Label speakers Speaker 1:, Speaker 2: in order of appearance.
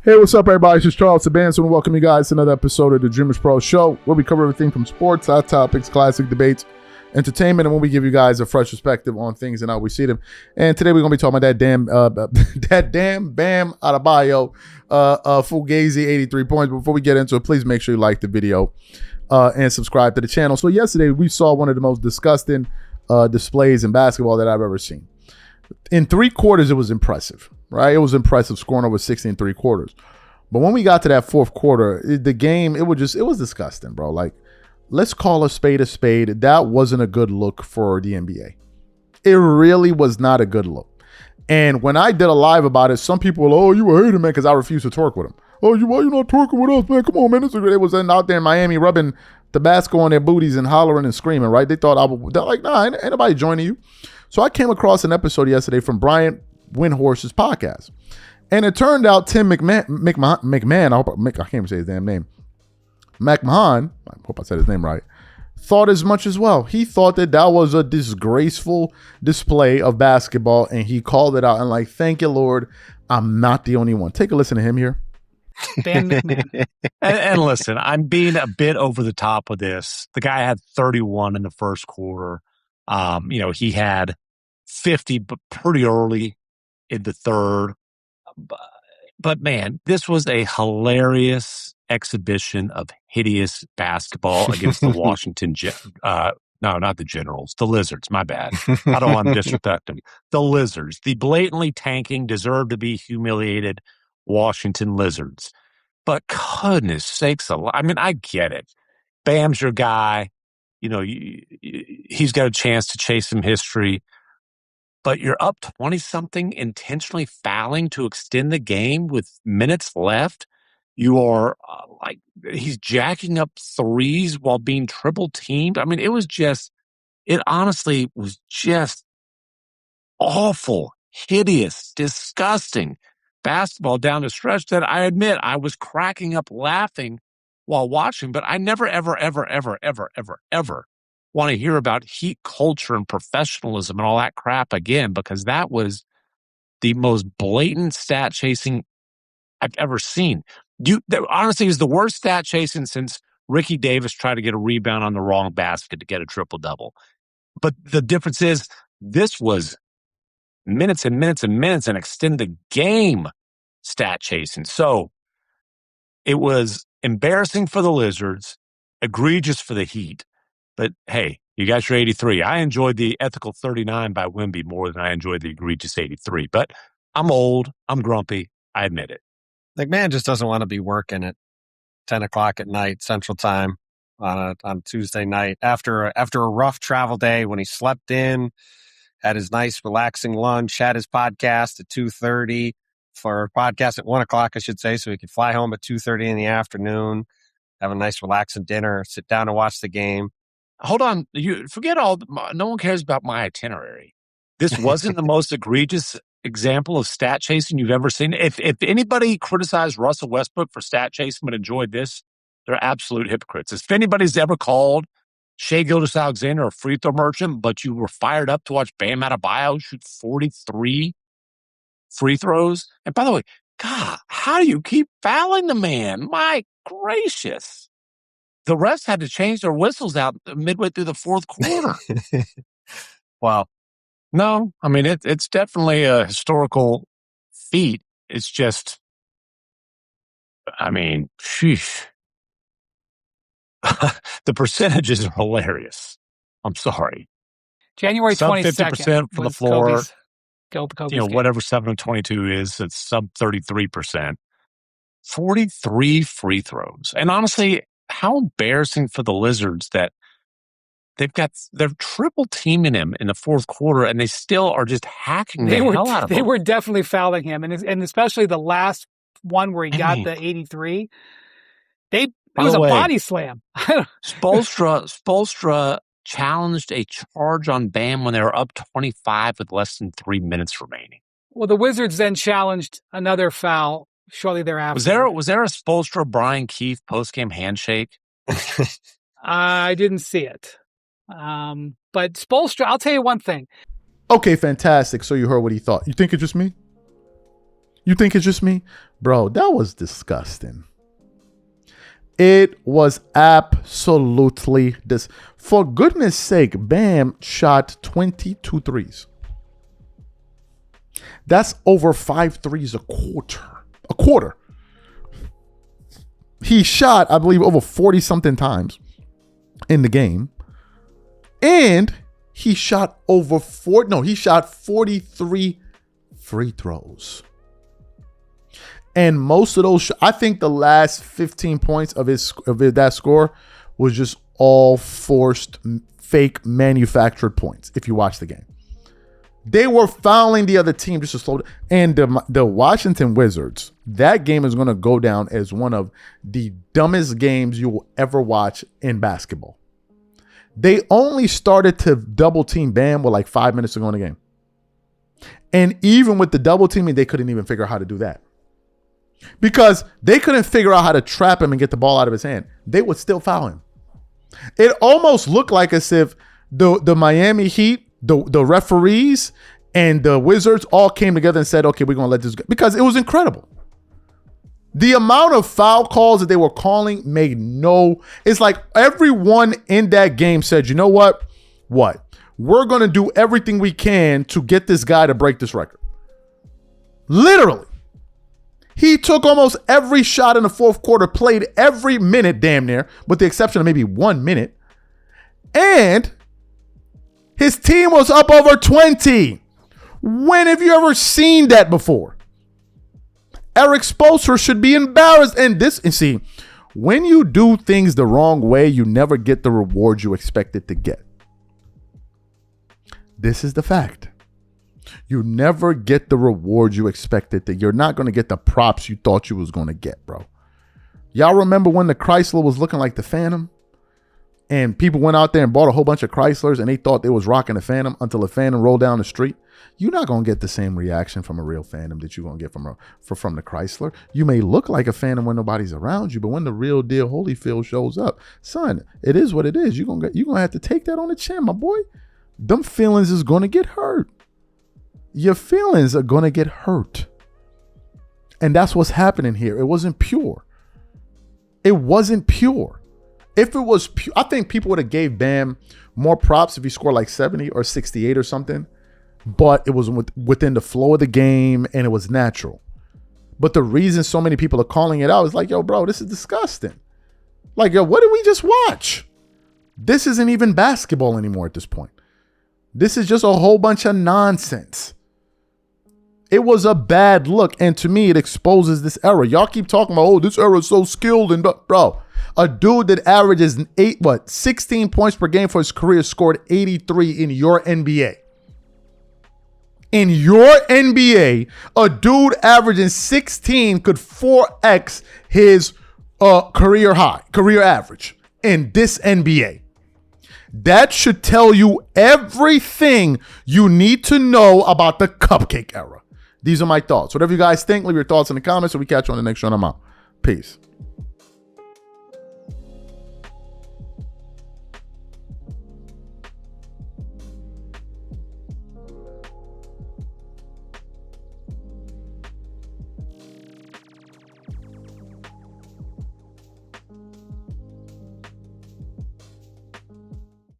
Speaker 1: Hey, what's up, everybody? This is Charles Sabanson, and welcome you guys to another episode of the DREAMERSPRO show, where we cover everything from sports, hot topics, classic debates, entertainment, and when we give you guys a fresh perspective on things and how we see them. And today we're going to be talking about that damn Bam Adebayo, Fugazi 83 points. But before we get into it, please make sure you like the video and subscribe to the channel. So yesterday we saw one of the most disgusting displays in basketball that I've ever seen. In three quarters, it was impressive, right? It was impressive scoring over 60 in three quarters. But when we got to that fourth quarter, the game, it was disgusting, bro. Like, let's call a spade a spade. That wasn't a good look for the NBA. It really was not a good look. And when I did a live about it, some people were, oh, you were hating, man, because I refused to twerk with him. Oh, why you not twerking with us, man? Come on, man. It was out there in Miami rubbing Tabasco on their booties and hollering and screaming, right? They thought they're like, nah, ain't nobody joining you. So I came across an episode yesterday from Brian Windhorst's podcast. And it turned out Tim McMahon, I can't even say his damn name. McMahon, I hope I said his name right, thought as much as well. He thought that was a disgraceful display of basketball, and he called it out. And like, thank you, Lord, I'm not the only one. Take a listen to him here.
Speaker 2: Dan McMahon. and listen, I'm being a bit over the top with this. The guy had 31 in the first quarter. He had 50, but pretty early in the third. But man, this was a hilarious exhibition of hideous basketball against the Washington, no, not the Generals, the Lizards, my bad. I don't want to disrespect them. The Lizards, the blatantly tanking, deserve to be humiliated Washington Lizards. But goodness sakes, I get it. Bam's your guy. He's got a chance to chase some history. But you're up 20-something, intentionally fouling to extend the game with minutes left. You are he's jacking up threes while being triple teamed. It honestly was just awful, hideous, disgusting basketball down the stretch that I admit I was cracking up laughing while watching, but I never, ever, ever, ever, ever, ever, ever want to hear about heat culture and professionalism and all that crap again, because that was the most blatant stat chasing I've ever seen. That honestly is the worst stat chasing since Ricky Davis tried to get a rebound on the wrong basket to get a triple-double. But the difference is this was minutes and minutes and minutes and extend the game stat chasing. So it was embarrassing for the Lizards, egregious for the Heat. But hey, you got your 83. I enjoyed the ethical 39 by Wemby more than I enjoyed the egregious 83. But I'm old. I'm grumpy. I admit it.
Speaker 3: McMahon just doesn't want to be working at 10 o'clock at night Central Time on Tuesday night after a rough travel day when he slept in, had his nice relaxing lunch, had his podcast at 2:30 for a podcast at 1 o'clock, I should say, so he could fly home at 2:30 in the afternoon, have a nice relaxing dinner, sit down and watch the game.
Speaker 2: Hold on. You forget no one cares about my itinerary. This wasn't the most egregious example of stat chasing you've ever seen. If anybody criticized Russell Westbrook for stat chasing but enjoyed this, they're absolute hypocrites. If anybody's ever called Shai Gilgeous-Alexander a free throw merchant, but you were fired up to watch Bam Adebayo shoot 43 free throws. And by the way, God, how do you keep fouling the man? My gracious. The refs had to change their whistles out midway through the fourth quarter.
Speaker 3: Wow.
Speaker 2: No, it's definitely a historical feat. It's just, sheesh. The percentages are hilarious. I'm sorry.
Speaker 4: January 22nd.
Speaker 2: Sub 50% from the floor.
Speaker 4: Kobe's
Speaker 2: whatever 7 of 22 is, it's sub 33%. 43 free throws. And honestly, how embarrassing for the Lizards that they're triple teaming him in the fourth quarter and they still are just hacking the hell out of him.
Speaker 4: They were definitely fouling him. And especially the last one where he got the 83. It was a body slam.
Speaker 2: Spoelstra challenged a charge on Bam when they were up 25 with less than 3 minutes remaining.
Speaker 4: Well, the Wizards then challenged another foul shortly thereafter.
Speaker 2: Was there a Spoelstra Brian Keefe postgame handshake?
Speaker 4: I didn't see it. But Spoelstra, I'll tell you one thing.
Speaker 1: Okay, fantastic. So you heard what he thought. You think it's just me? You think it's just me? Bro, that was disgusting. It was absolutely For goodness sake, Bam shot 22 threes. That's over 5 threes a quarter. He shot, I believe, over 40-something times in the game. And he shot he shot 43 free throws. And most of those, I think the last 15 points of that score was just all forced, fake, manufactured points, if you watch the game. They were fouling the other team just to slow down. And the Washington Wizards, that game is going to go down as one of the dumbest games you will ever watch in basketball. They only started to double team Bam with like 5 minutes to go in the game. And even with the double teaming, they couldn't even figure out how to do that. Because they couldn't figure out how to trap him and get the ball out of his hand. They would still foul him. It almost looked like as if the Miami Heat, the referees, and the Wizards all came together and said, okay, we're going to let this go. Because it was incredible. The amount of foul calls that they were calling made it's like everyone in that game said, you know what? We're going to do everything we can to get this guy to break this record. Literally. He took almost every shot in the fourth quarter, played every minute damn near, with the exception of maybe 1 minute. And his team was up over 20. When have you ever seen that before? Eric Spoelstra should be embarrassed. And see, when you do things the wrong way, you never get the reward you expected to get. This is the fact. You never get the reward you expected. That you're not going to get the props you thought you was going to get, bro. Y'all remember when the Chrysler was looking like the Phantom? And people went out there and bought a whole bunch of Chryslers and they thought they was rocking the Phantom until the Phantom rolled down the street. You're not going to get the same reaction from a real Phantom that you're going to get from the Chrysler. You may look like a Phantom when nobody's around you, but when the real deal Holyfield shows up, son, it is what it is. You're going to have to take that on the chin, my boy. Them feelings is going to get hurt. Your feelings are going to get hurt. And that's what's happening here. It wasn't pure. It wasn't pure. If it was pure, I think people would have gave Bam more props if he scored like 70 or 68 or something. But it was within the flow of the game and it was natural. But the reason so many people are calling it out is like, yo, bro, this is disgusting. Like, yo, what did we just watch? This isn't even basketball anymore at this point. This is just a whole bunch of nonsense. It was a bad look. And to me, it exposes this era. Y'all keep talking about, oh, this era is so skilled. And bro, a dude that averages 16 points per game for his career scored 83 in your NBA. In your NBA, a dude averaging 16 could 4x his career average in this NBA. That should tell you everything you need to know about the cupcake era. These are my thoughts. Whatever you guys think, leave your thoughts in the comments, and we catch you on the next show. I'm out. Peace.